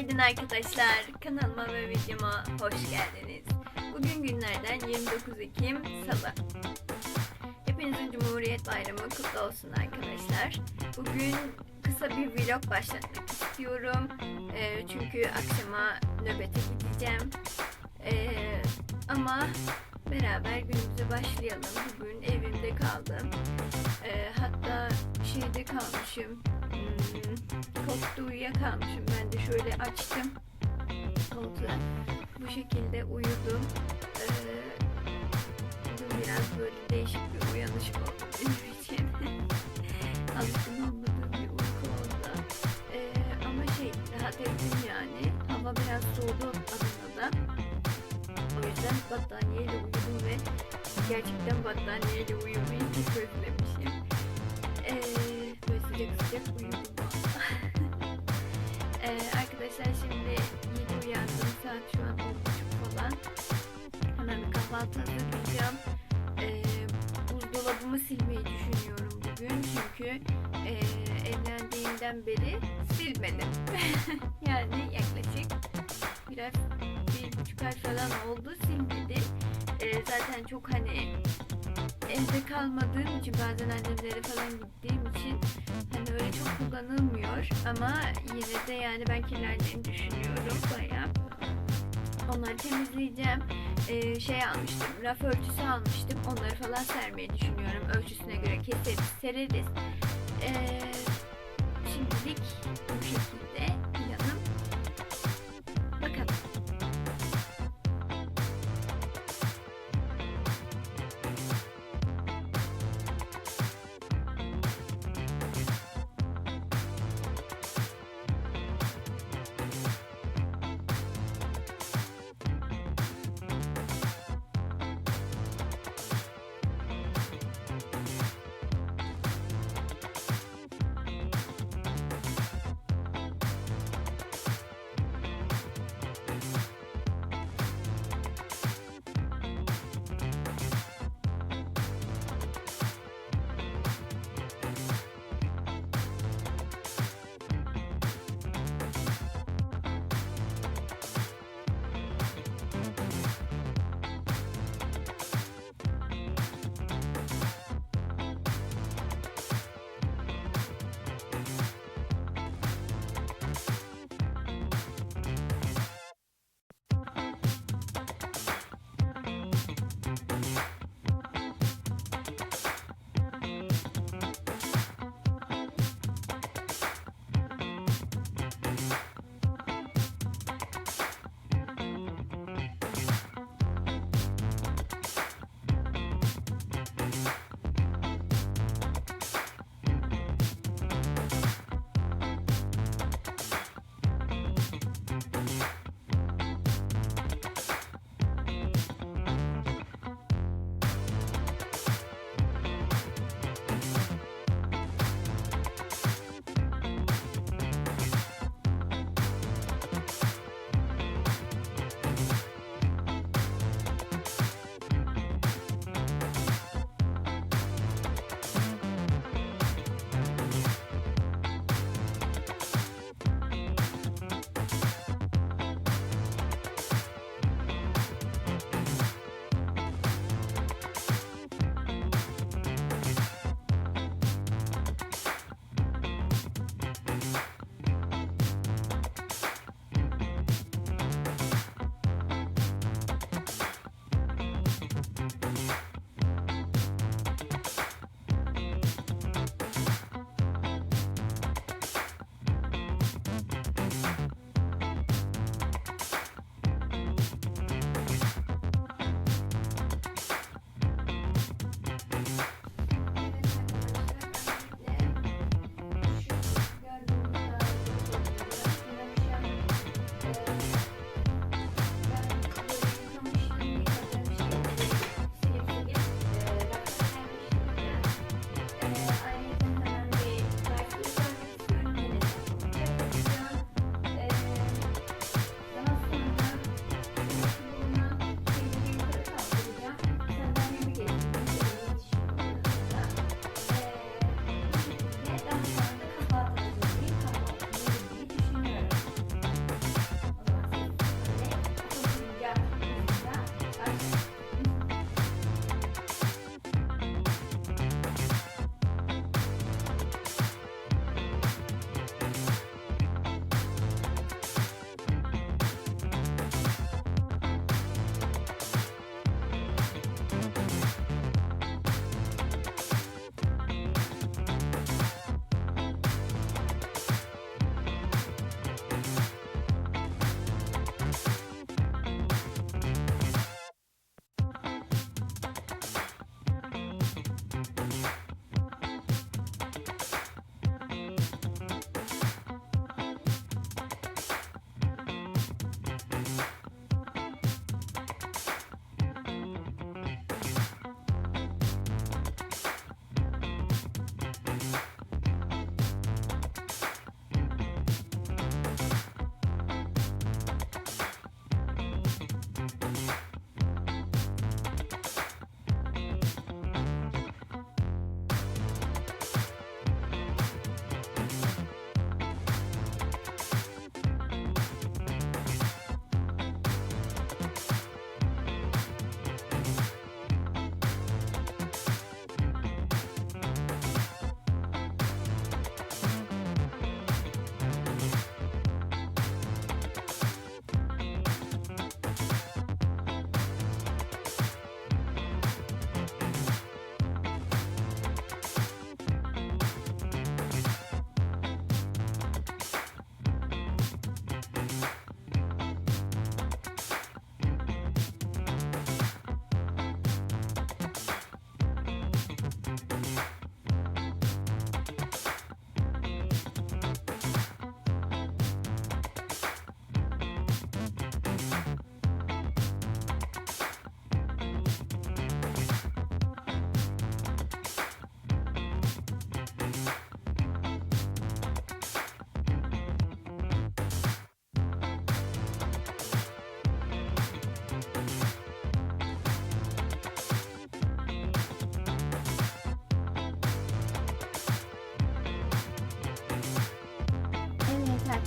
Günaydın arkadaşlar. Kanalıma ve videoma hoş geldiniz. Bugün günlerden 29 Ekim Salı. Hepinizin Cumhuriyet Bayramı kutlu olsun arkadaşlar. Bugün kısa bir vlog başlatmak istiyorum. Çünkü akşama nöbete gideceğim. Ama beraber günümüze başlayalım. Bugün evimde kaldım. Hatta şeyde kalmışım. Koltukta uyuyakalmışım. Ben de şöyle açtım koltuğu. Bu şekilde uyudum. Bugün biraz böyle değişik bir uyanış oldu benim için. Alışkın olmadığım bir uyku oldu. Ama rahat ettim yani. Hava biraz soğudu Adana'da. O yüzden battaniyeyle uyudum ve gerçekten battaniyeyle uyumayı çok özlemişim. Böyle sıcak sıcak uyudum. Arkadaşlar şimdi yeni uyandım. Saat şu an 10:30 falan. Hemen bir kahvaltı hazırlayacağım. Buzdolabımı silmeyi düşünüyorum bugün. Çünkü evlendiğimden beri silmedim. Yani yaklaşık biraz 1,5 ay falan oldu silmedim. Zaten çok evde kalmadığım için, bazen annemlere falan gittiğim için öyle çok kullanılmıyor, ama yine de yani ben kirlendiğini düşünüyorum bayağı. Onları temizleyeceğim. Almıştım, raf örtüsü almıştım, onları falan sermeyi düşünüyorum. Ölçüsüne göre keseriz, sereriz. Şimdilik bu şekilde planım. Bakalım.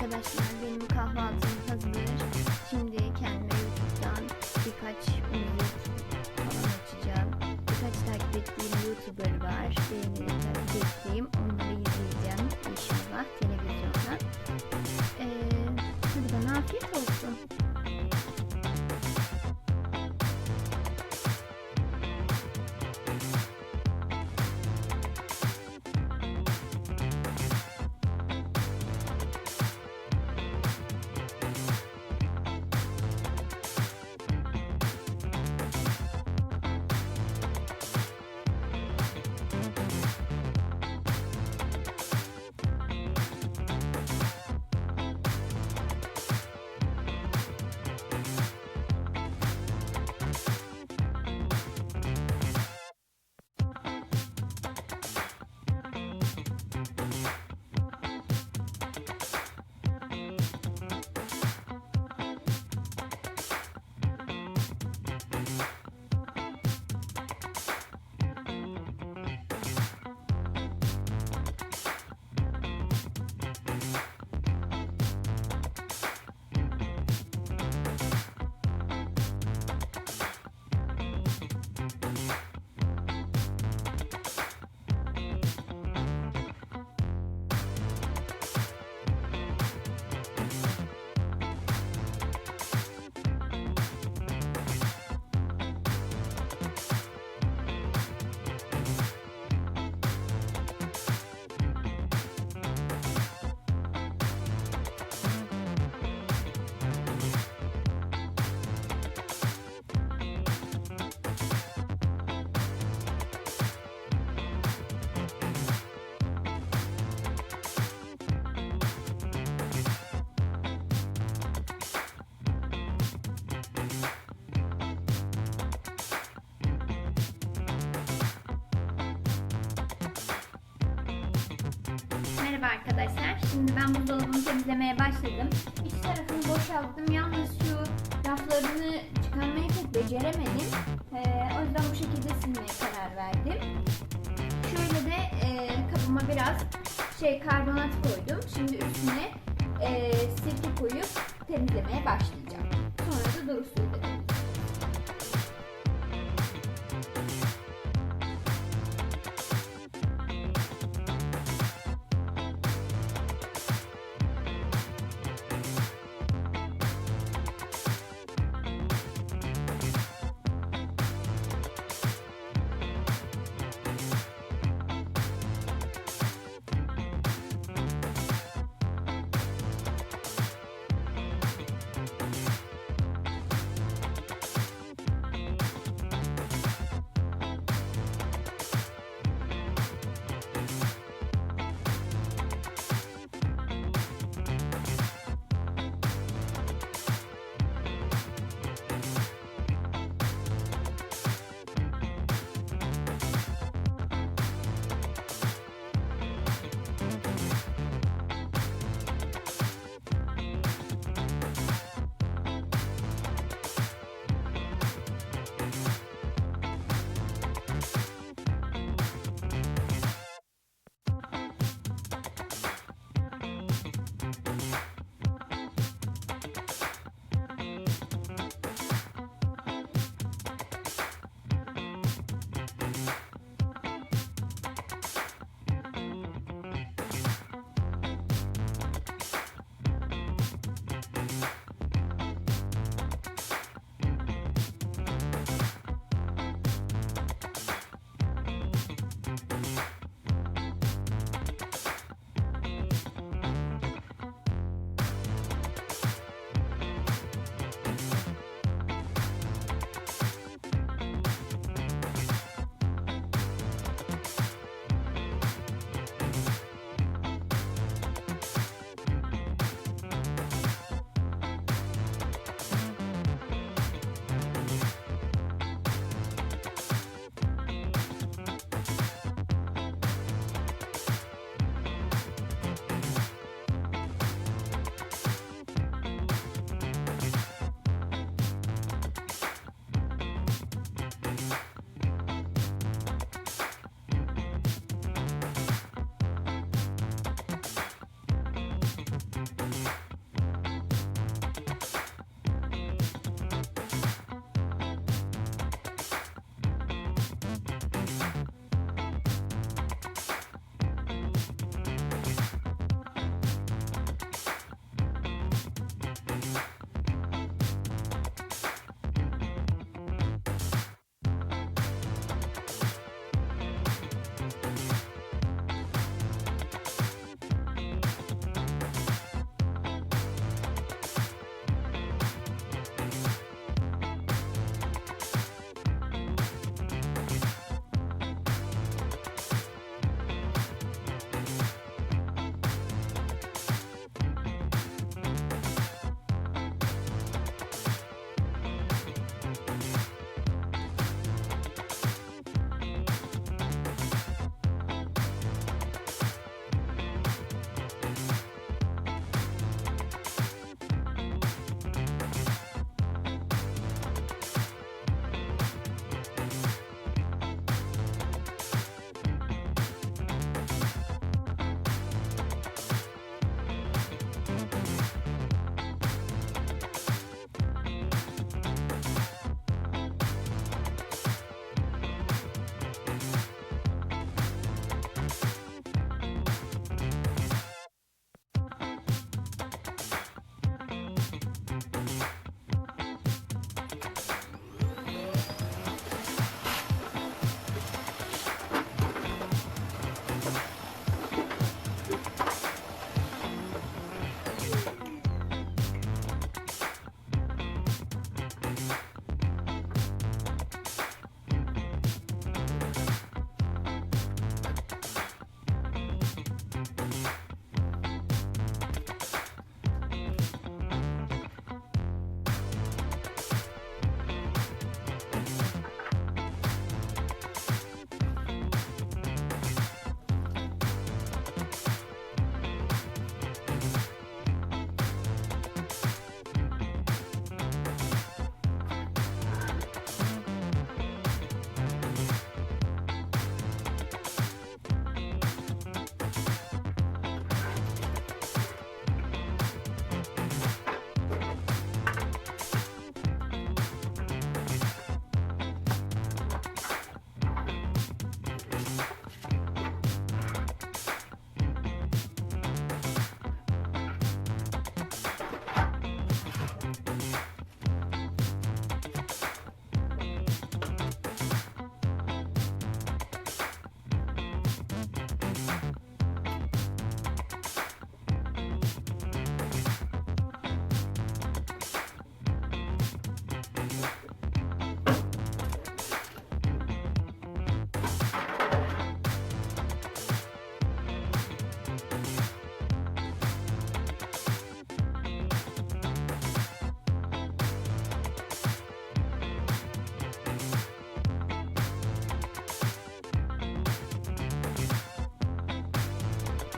arkadaşlar, benim kahvaltım hazır. Şimdi kendime YouTube'dan birkaç müzik falan açacağım. Birkaç takip ettiğim YouTuber var. Beğenili takip ettiğim. Onları izleyeceğim inşallah televizyondan. Hadi bana afiyet olsun. Merhaba arkadaşlar. Şimdi ben buzdolabını temizlemeye başladım. İç tarafını boşalttım. Yalnız şu raflarını çıkarmayı pek beceremedim. O yüzden bu şekilde silmeye karar verdim. Şöyle de kabıma biraz karbonat koydum. Şimdi üstüne sirke koyup temizlemeye başlayacağım. Sonra da duru suyla temizleyeceğim.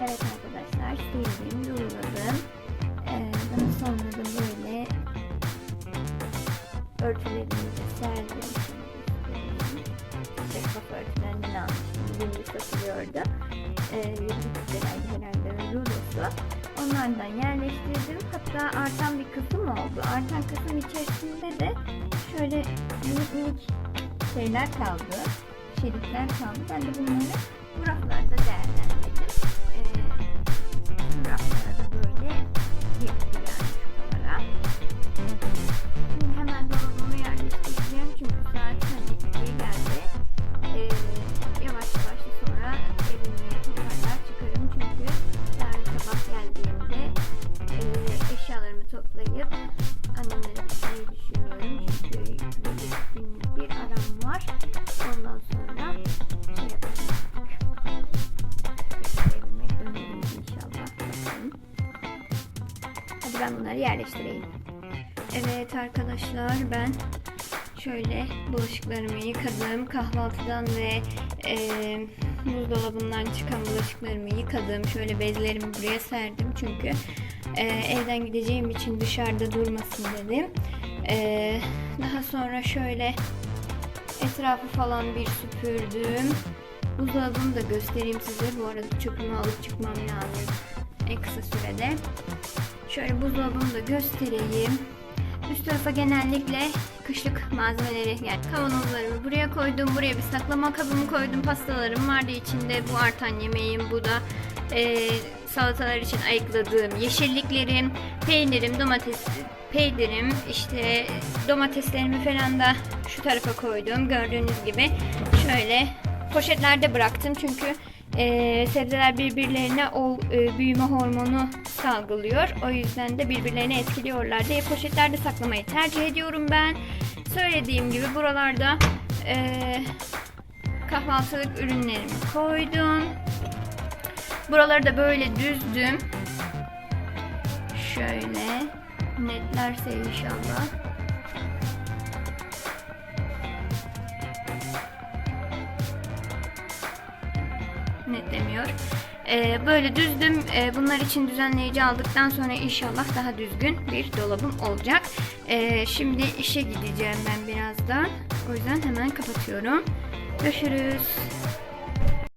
Evet arkadaşlar, sildim, duruladım. Daha sonra da böyle örtülerimi de serdim. Şeffaf örtülerinden almıştım. Yeni satılıyordu. 20 liraydı herhalde rulosu. Onlardan yerleştirdim. Hatta artan bir kısım oldu. Artan kısım içerisinde de şöyle minik minik şeyler kaldı. Şeritler kaldı. Ben de bunları bu raflarda değerlendirdim. Bu raflara da böyle girdi yani şuralara. Şimdi hemen dolabımı yerleştireceğim çünkü saat hani 2'ye geldi. Yavaş yavaş sonra evime tekrardan çıkarım çünkü yarın sabah geldiğimde eşyalarımı toplayıp annemlere gitmeyi düşünüyorum çünkü günlük bir aram var. Ondan sonra şey yapacağım. Evime dönerim inşallah. Bakalım. Hadi ben bunları yerleştireyim. Evet arkadaşlar, ben şöyle bulaşıklarımı yıkadım. Kahvaltıdan ve buzdolabından çıkan bulaşıklarımı yıkadım. Şöyle bezlerimi buraya serdim çünkü evden gideceğim için dışarıda durmasın dedim. Daha sonra şöyle etrafı falan bir süpürdüm. Buzdolabımı da göstereyim size. Bu arada çöpümü alıp çıkmam lazım en kısa sürede. Şöyle buzdolabımı da göstereyim. Üst tarafa genellikle kışlık malzemeleri, yani kavanozlarımı buraya koydum. Buraya bir saklama kabımı koydum. Pastalarım vardı içinde. Bu artan yemeğim. Bu da salatalar için ayıkladığım yeşilliklerim, peynirim, işte domateslerimi falan da şu tarafa koydum. Gördüğünüz gibi şöyle poşetlerde bıraktım çünkü sebzeler birbirlerine büyüme hormonu salgılıyor. O yüzden de birbirlerini etkiliyorlar diye poşetlerde saklamayı tercih ediyorum ben. Söylediğim gibi buralarda kahvaltılık ürünlerimi koydum. Buraları da böyle düzdüm. Şöyle netlerse inşallah. Netlemiyor. Böyle düzdüm. Bunlar için düzenleyici aldıktan sonra inşallah daha düzgün bir dolabım olacak. Şimdi işe gideceğim ben birazdan. O yüzden hemen kapatıyorum. Görüşürüz.